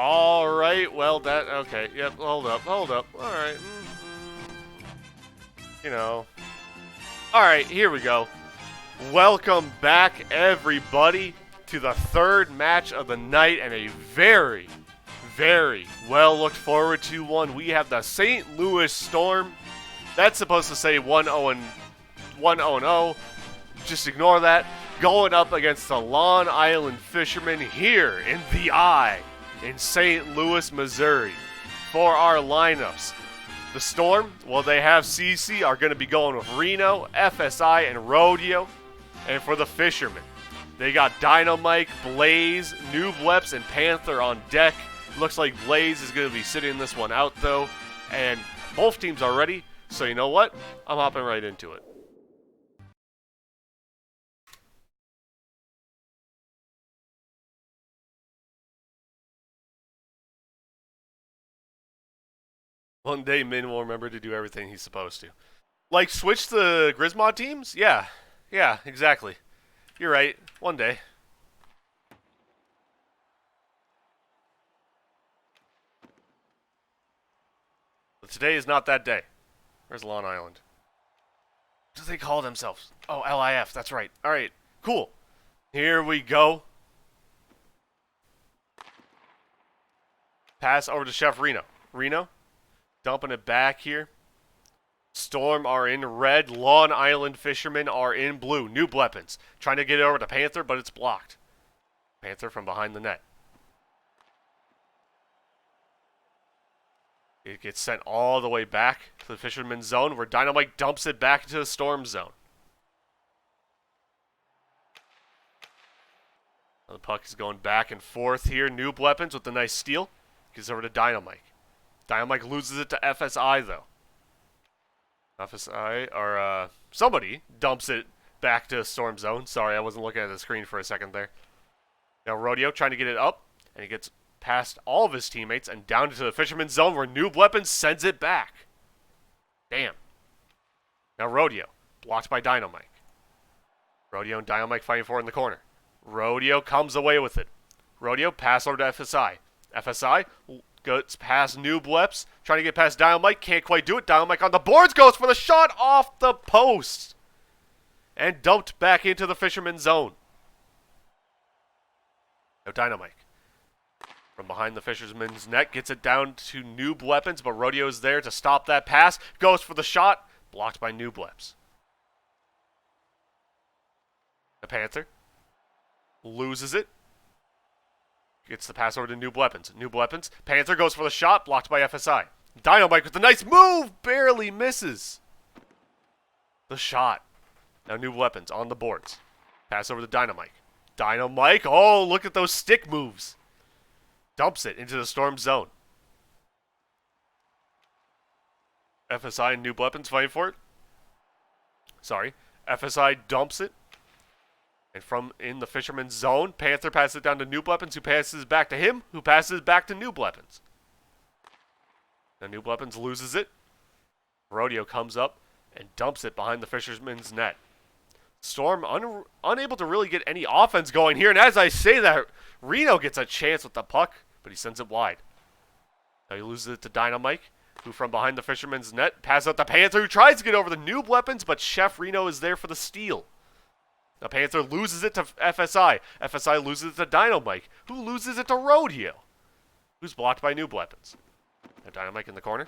All right, well, okay, yep, hold up. All right, you know. All right, here we go. Welcome back, everybody, to the third match of the night and a very, very well looked forward to one. We have the St. Louis Storm. That's supposed to say 1-0. Just ignore that. Going up against the Long Island Fisherman here in the Eye in St. Louis, Missouri. For our lineups, the Storm, well, they have CC, are going to be going with Reno, FSI, and Rodeo. And for the Fisherman, they got Dynamite, Blaze, Nubleps, and Panther on deck. Looks like Blaze is going to be sitting this one out, though. And both teams are ready, so you know what? I'm hopping right into it. One day, Min will remember to do everything he's supposed to. Like, switch the Grismod teams? Yeah, exactly. You're right. One day. But today is not that day. Where's Long Island? What do they call themselves? Oh, LIF. That's right. All right. Cool. Here we go. Pass over to Chef Reno. Reno, dumping it back here. Storm are in red. Long Island Fishermen are in blue. New weapons. Trying to get it over to Panther, but it's blocked. Panther from behind the net. It gets sent all the way back to the Fisherman zone where Dynamite dumps it back into the Storm zone. The puck is going back and forth here. Noob weapons with a nice steal. Gets over to Dynamite. Dynamite loses it to FSI, though. FSI, or somebody dumps it back to Storm Zone. Sorry, I wasn't looking at the screen for a second there. Now Rodeo trying to get it up, and he gets past all of his teammates and down into the Fisherman Zone where Noob Weapons sends it back. Damn. Now Rodeo, blocked by Dynamite. Rodeo and Dynamite fighting for it in the corner. Rodeo comes away with it. Rodeo pass over to FSI. FSI goes past Nubleps, trying to get past Dynamite, can't quite do it. Dynamite on the boards, goes for the shot off the post. And dumped back into the Fisherman zone. Now Dynamite, from behind the Fisherman's net, gets it down to Noob Weapons, but Rodeo's there to stop that pass. Goes for the shot, blocked by Nubleps. The Panther loses it. Gets the pass over to Noob Weapons. Noob Weapons. Panther goes for the shot, blocked by FSI. Dynamite with a nice move, barely misses. The shot. Now Noob Weapons on the boards. Pass over to Dynamite. Dynamite, oh, look at those stick moves. Dumps it into the Storm zone. FSI and Noob Weapons fighting for it. Sorry. FSI dumps it. And from in the Fisherman's zone, Panther passes it down to Noob Weapons, who passes back to him, who passes back to Noob Weapons. Now Noob Weapons loses it. Rodeo comes up and dumps it behind the Fisherman's net. Storm unable to really get any offense going here. And as I say that, Reno gets a chance with the puck, but he sends it wide. Now he loses it to Dynamite, who from behind the Fisherman's net passes out the Panther, who tries to get over the Noob Weapons, but Chef Reno is there for the steal. The Panther loses it to FSI. FSI loses it to Dynamite, who loses it to Rodeo, who's blocked by Noob Weapons. Now Dynamite in the corner.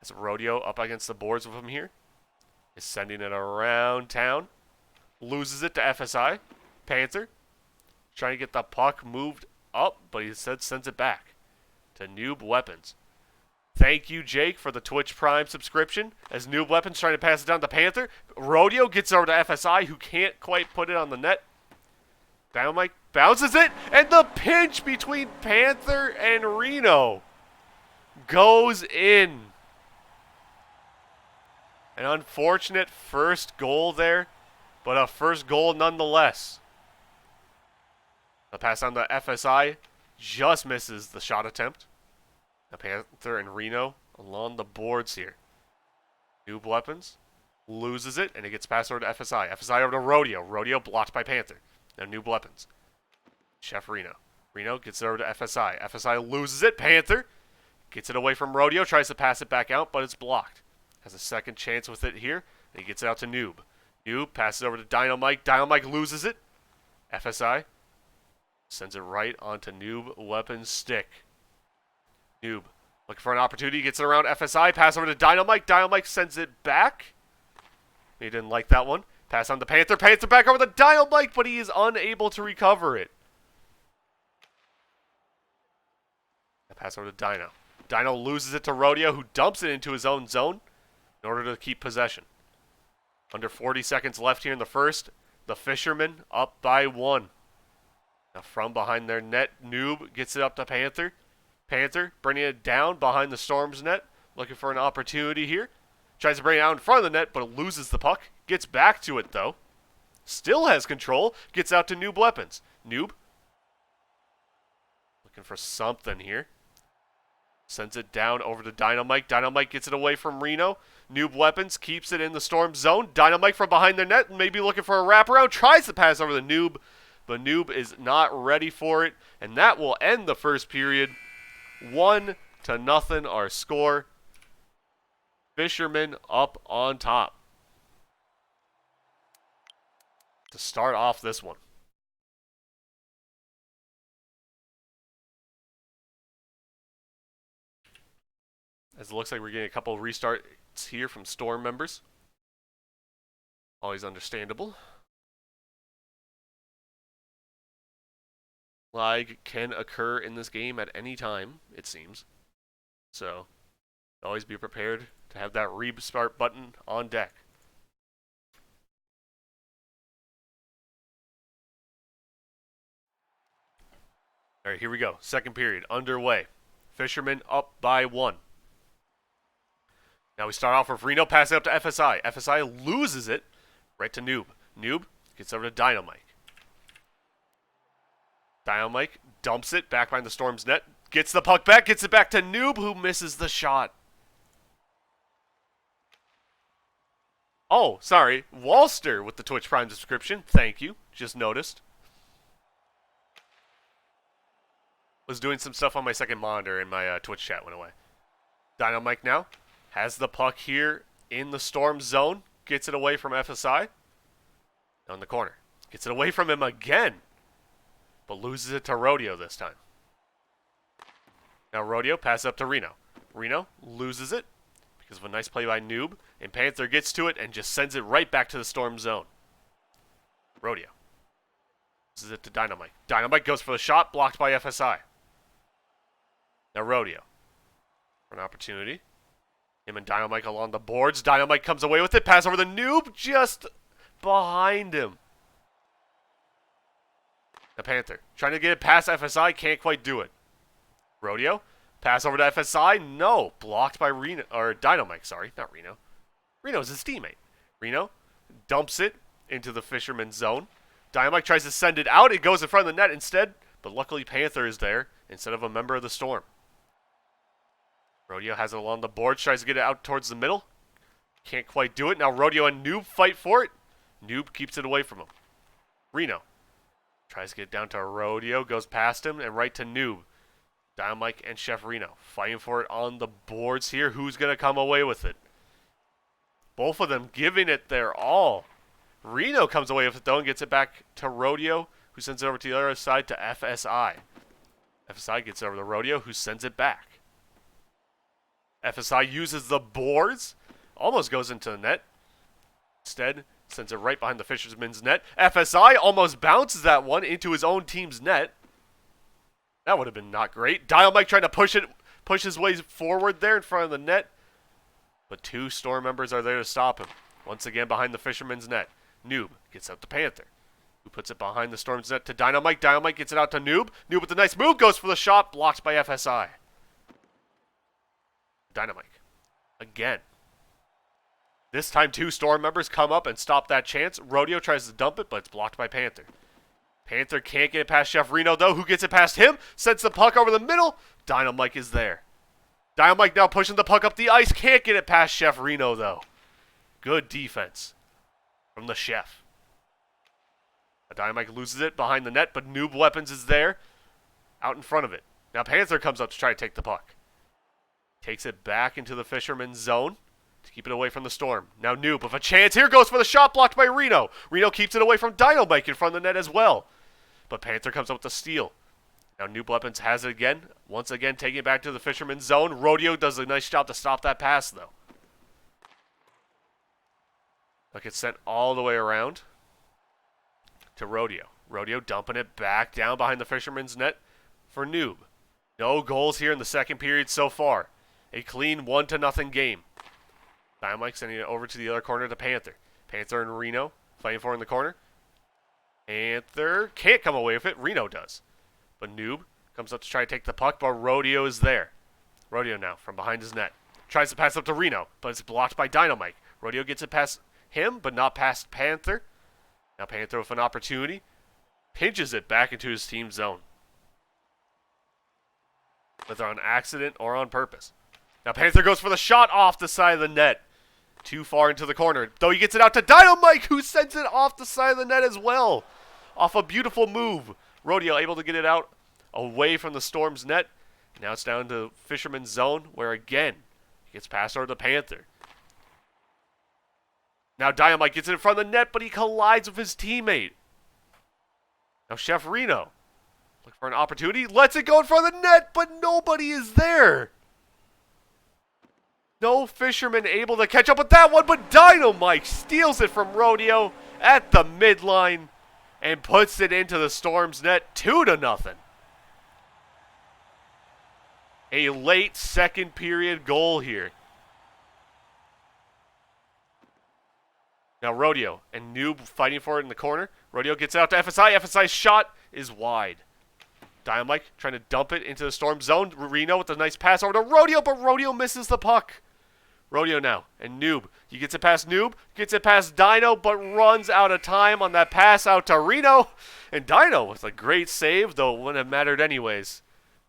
As Rodeo up against the boards with him here. Is sending it around town. Loses it to FSI. Panther trying to get the puck moved up, but he sends it back to Noob Weapons. Thank you, Jake, for the Twitch Prime subscription. As Noob Weapons trying to pass it down to Panther. Rodeo gets over to FSI, who can't quite put it on the net. Dynamite bounces it, and the pinch between Panther and Reno goes in. An unfortunate first goal there, but a first goal nonetheless. The pass on to FSI just misses the shot attempt. The Panther and Reno along the boards here. Noob Weapons loses it, and it gets passed over to FSI. FSI over to Rodeo. Rodeo blocked by Panther. Now Noob Weapons. Chef Reno. Reno gets it over to FSI. FSI loses it. Panther gets it away from Rodeo. Tries to pass it back out, but it's blocked. Has a second chance with it here. And he gets it out to Noob. Noob passes over to Dynamite. Dynamite loses it. FSI sends it right onto Noob Weapons Stick. Noob looking for an opportunity. Gets it around FSI. Pass over to Dynamite. Dynamite sends it back. He didn't like that one. Pass on to Panther. Panther back over to Dynamite, but he is unable to recover it. Pass over to Dino. Dino loses it to Rodeo, who dumps it into his own zone in order to keep possession. Under 40 seconds left here in the first. The Fisherman up by 1. Now from behind their net, Noob gets it up to Panther. Panther bringing it down behind the Storm's net. Looking for an opportunity here. Tries to bring it out in front of the net, but loses the puck. Gets back to it, though. Still has control. Gets out to Noob Weapons. Noob looking for something here. Sends it down over to Dynamite. Dynamite gets it away from Reno. Noob Weapons keeps it in the Storm zone. Dynamite from behind their net, maybe looking for a wraparound. Tries to pass over the Noob, but Noob is not ready for it. And that will end the first period. 1-0 our score. Fisherman up on top to start off this one. As it looks like we're getting a couple of restarts here from Storm members. Always understandable. Lag can occur in this game at any time, it seems. So, always be prepared to have that restart button on deck. All right, here we go. Second period underway. Fisherman up by 1. Now we start off with Reno passing up to FSI. FSI loses it right to Noob. Noob gets over to Dynamite. Dynamite dumps it back behind the Storm's net. Gets the puck back. Gets it back to Noob, who misses the shot. Oh, sorry. Walster with the Twitch Prime subscription. Thank you. Just noticed. Was doing some stuff on my second monitor and my Twitch chat went away. Dynamite now has the puck here in the Storm zone. Gets it away from FSI. Down the corner. Gets it away from him again. But loses it to Rodeo this time. Now Rodeo passes up to Reno. Reno loses it because of a nice play by Noob. And Panther gets to it and just sends it right back to the Storm zone. Rodeo. Loses it to Dynamite. Dynamite goes for the shot. Blocked by FSI. Now Rodeo. For an opportunity. Him and Dynamite along the boards. Dynamite comes away with it. Pass over the Noob. Just behind him. The Panther. Trying to get it past FSI. Can't quite do it. Rodeo. Pass over to FSI. No. Blocked by Reno. Or Dynamite, sorry. Not Reno. Reno's his teammate. Reno dumps it into the Fisherman zone. Dynamite tries to send it out. It goes in front of the net instead. But luckily Panther is there instead of a member of the Storm. Rodeo has it along the board. Tries to get it out towards the middle. Can't quite do it. Now Rodeo and Noob fight for it. Noob keeps it away from him. Reno tries to get down to Rodeo. Goes past him and right to Noob. Dynamite and Chef Reno fighting for it on the boards here. Who's going to come away with it? Both of them giving it their all. Reno comes away with it though and gets it back to Rodeo, who sends it over to the other side to FSI. FSI gets it over to Rodeo, who sends it back. FSI uses the boards. Almost goes into the net. Instead, sends it right behind the Fisherman's net. FSI almost bounces that one into his own team's net. That would have been not great. Dynamite trying to push his way forward there in front of the net. But 2 Storm members are there to stop him. Once again behind the Fisherman's net. Noob gets out to Panther, who puts it behind the Storm's net to Dynamite. Dynamite gets it out to Noob. Noob with a nice move goes for the shot. Blocked by FSI. Dynamite. Again. This time 2 Storm members come up and stop that chance. Rodeo tries to dump it, but it's blocked by Panther. Panther can't get it past Chef Reno, though. Who gets it past him? Sends the puck over the middle. Dynamite is there. Dynamite now pushing the puck up the ice. Can't get it past Chef Reno, though. Good defense from the Chef. Dynamite loses it behind the net, but Noob Weapons is there. out in front of it. Now Panther comes up to try to take the puck. Takes it back into the Fisherman zone to keep it away from the Storm. Now Noob with a chance here, goes for the shot, blocked by Reno. Reno keeps it away from Dynamite in front of the net as well. But Panther comes up with the steal. Now Noob Weapons has it again. Once again, taking it back to the Fisherman zone. Rodeo does a nice job to stop that pass, though. Look, it's sent all the way around to Rodeo. Rodeo dumping it back down behind the Fisherman's net for Noob. No goals here in the second period so far. A clean 1-0 game. Dynamite sending it over to the other corner to Panther. Panther and Reno fighting for it in the corner. Panther can't come away with it. Reno does. But Noob comes up to try to take the puck, but Rodeo is there. Rodeo now from behind his net. Tries to pass up to Reno, but it's blocked by Dynamite. Rodeo gets it past him, but not past Panther. Now Panther with an opportunity. Pinches it back into his team zone. Whether on accident or on purpose. Now Panther goes for the shot off the side of the net. Too far into the corner. Though he gets it out to Dynamite, who sends it off the side of the net as well. Off a beautiful move. Rodeo able to get it out away from the Storm's net. Now it's down to Fisherman's zone, where again, he gets passed over to Panther. Now Dynamite gets it in front of the net, but he collides with his teammate. Now Chef Reno, looking for an opportunity, lets it go in front of the net, but nobody is there. No Fisherman able to catch up with that one, but Dynamite steals it from Rodeo at the midline and puts it into the Storm's net 2-0. A late second period goal here. Now Rodeo and Noob fighting for it in the corner. Rodeo gets it out to FSI. FSI's shot is wide. Dynamite trying to dump it into the Storm zone. Reno with a nice pass over to Rodeo, but Rodeo misses the puck. Rodeo now, and Noob. He gets it past Noob, gets it past Dino, but runs out of time on that pass out to Reno. And Dino with a great save, though it wouldn't have mattered anyways.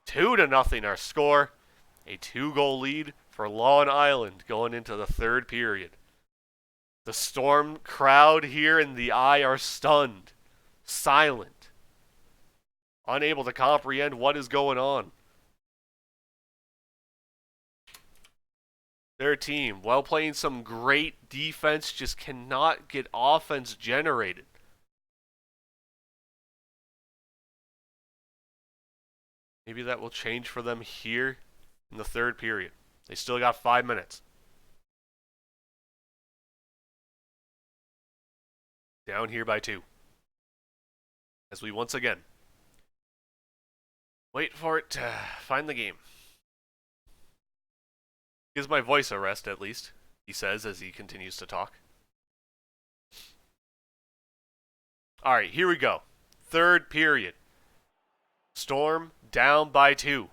2-0 our score. A 2-goal lead for Long Island going into the third period. The Storm crowd here in the eye are stunned, silent, unable to comprehend what is going on. Their team, while playing some great defense, just cannot get offense generated. Maybe that will change for them here in the third period. They still got 5 minutes. Down here by 2. As we once again wait for it to find the game. Gives my voice a rest, at least, he says as he continues to talk. Alright, here we go. Third period. Storm down by 2.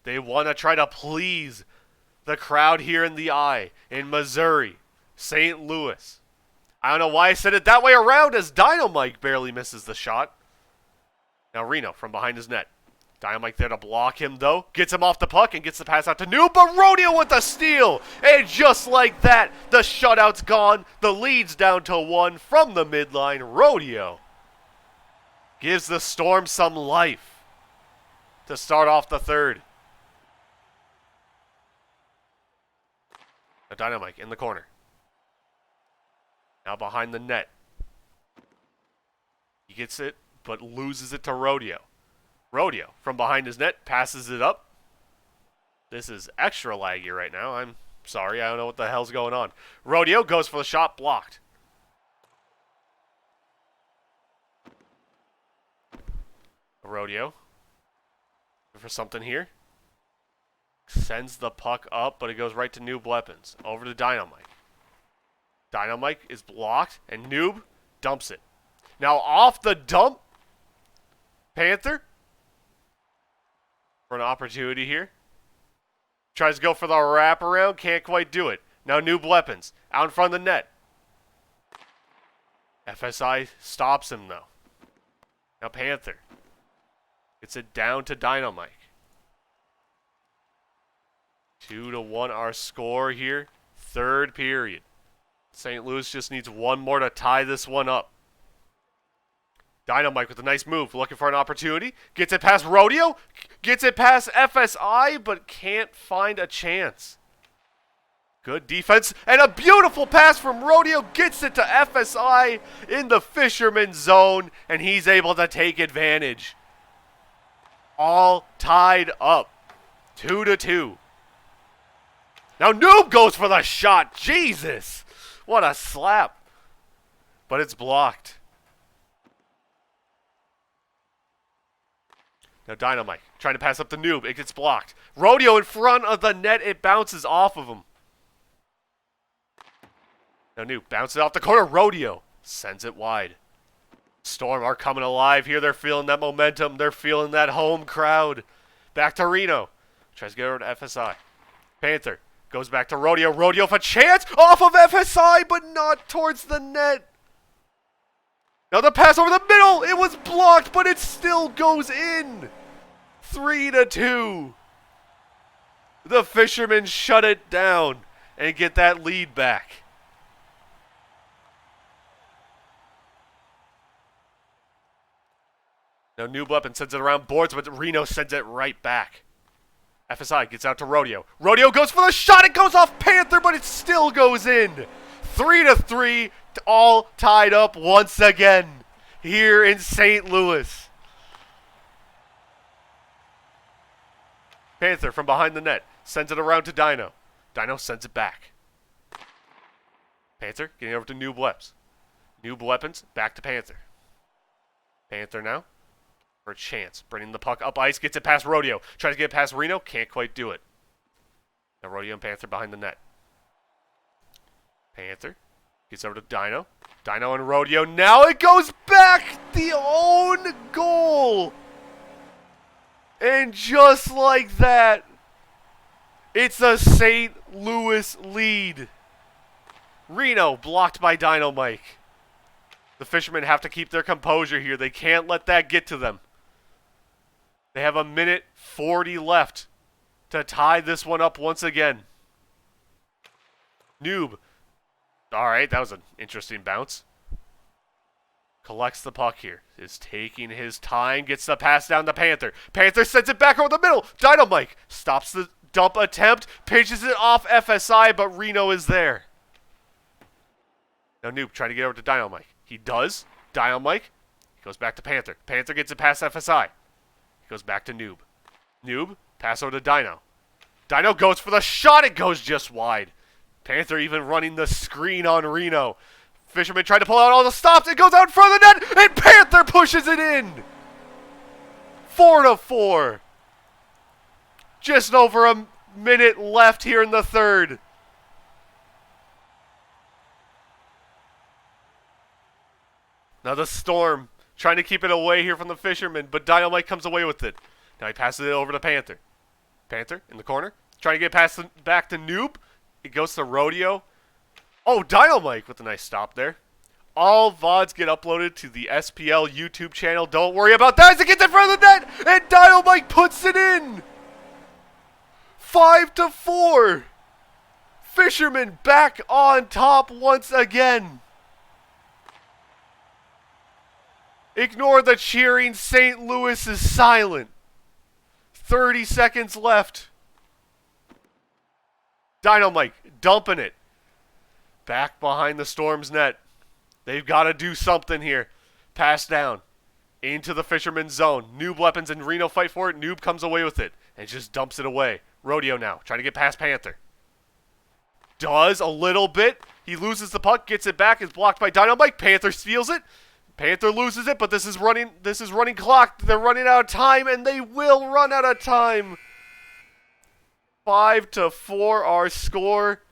They want to try to please the crowd here in the eye in Missouri, St. Louis. I don't know why I said it that way around, as Dynamite barely misses the shot. Now Reno from behind his net. Dynamite there to block him, though. Gets him off the puck and gets the pass out to Noob, but Rodeo with the steal. And just like that, the shutout's gone. The lead's down to 1 from the midline. Rodeo gives the Storm some life to start off the third. A Dynamite in the corner. Now behind the net. He gets it, but loses it to Rodeo. Rodeo from behind his net passes it up. This is extra laggy right now. I'm sorry. I don't know what the hell's going on. Rodeo goes for the shot, blocked. Rodeo for something here. Sends the puck up, but it goes right to Noob Weapons. Over to Dynamite. Dynamite is blocked, and Noob dumps it. Now off the dump, Panther for an opportunity here. Tries to go for the wraparound, can't quite do it. Now Noob Weapons out in front of the net. FSI stops him though. Now Panther gets it down to Dynamite. 2-1 our score here. Third period. St. Louis just needs one more to tie this one up. Dynamite with a nice move, looking for an opportunity. Gets it past Rodeo. Gets it past FSI, but can't find a chance. Good defense, and a beautiful pass from Rodeo. Gets it to FSI in the Fisherman zone, and he's able to take advantage. All tied up, 2-2. Now Noob goes for the shot. Jesus, what a slap. But it's blocked. Now Dynamite trying to pass up the Noob. It gets blocked. Rodeo in front of the net. It bounces off of him. Now Noob bounces off the corner. Rodeo sends it wide. Storm are coming alive here. They're feeling that momentum. They're feeling that home crowd. Back to Reno. Tries to get over to FSI. Panther goes back to Rodeo. Rodeo for chance off of FSI, but not towards the net. Now the pass over the middle. It was blocked, but it still goes in. 3-2. The Fishermen shut it down and get that lead back. Now Noob Weapon sends it around boards, but Reno sends it right back. FSI gets out to Rodeo. Rodeo goes for the shot. It goes off Panther, but it still goes in. 3-3, all tied up once again here in St. Louis. Panther from behind the net sends it around to Dino. Dino sends it back. Panther getting over to Noob Weapons. Noob Weapons back to Panther. Panther now for a chance. Bringing the puck up ice. Gets it past Rodeo. Tries to get it past Reno. Can't quite do it. Now Rodeo and Panther behind the net. Panther gets over to Dino. Dino and Rodeo. Now it goes back. The own goal. And just like that, it's a St. Louis lead. Reno blocked by Dynamite. The Fishermen have to keep their composure here. They can't let that get to them. They have 1:40 left to tie this one up once again. Noob. All right, that was an interesting bounce. Collects the puck here. Is taking his time. Gets the pass down to Panther. Panther sends it back over the middle. Dynamite stops the dump attempt. Pitches it off FSI, but Reno is there. Now Noob trying to get over to Dynamite. He does. Dynamite. He goes back to Panther. Panther gets it past FSI. He goes back to Noob. Noob. Pass over to Dino. Dino goes for the shot. It goes just wide. Panther even running the screen on Reno. Fisherman tried to pull out all the stops. It goes out in front of the net. And Panther pushes it in. 4-4. Just over a minute left here in the third. Now the Storm trying to keep it away here from the Fishermen, but Dynamite comes away with it. Now he passes it over to Panther. Panther in the corner, trying to get past back to Noob. It goes to Rodeo. Oh, Dynamite with a nice stop there. All VODs get uploaded to the SPL YouTube channel. Don't worry about that as it gets in front of the net, and Dynamite puts it in. 5-4. Fishermen back on top once again. Ignore the cheering. St. Louis is silent. 30 seconds left. Dynamite dumping it. Back behind the Storm's net. They've got to do something here. Pass down. Into the Fisherman's zone. Noob Weapons and Reno fight for it. Noob comes away with it. And just dumps it away. Rodeo now. Trying to get past Panther. Does a little bit. He loses the puck. Gets it back. Is blocked by Dynamite. Panther steals it. Panther loses it, but this is running clock. They're running out of time, and they will run out of time. 5-4 our score.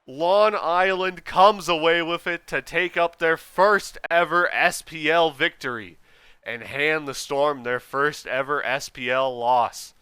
Long Island comes away with it to take up their first ever SPL victory and hand the Storm their first ever SPL loss.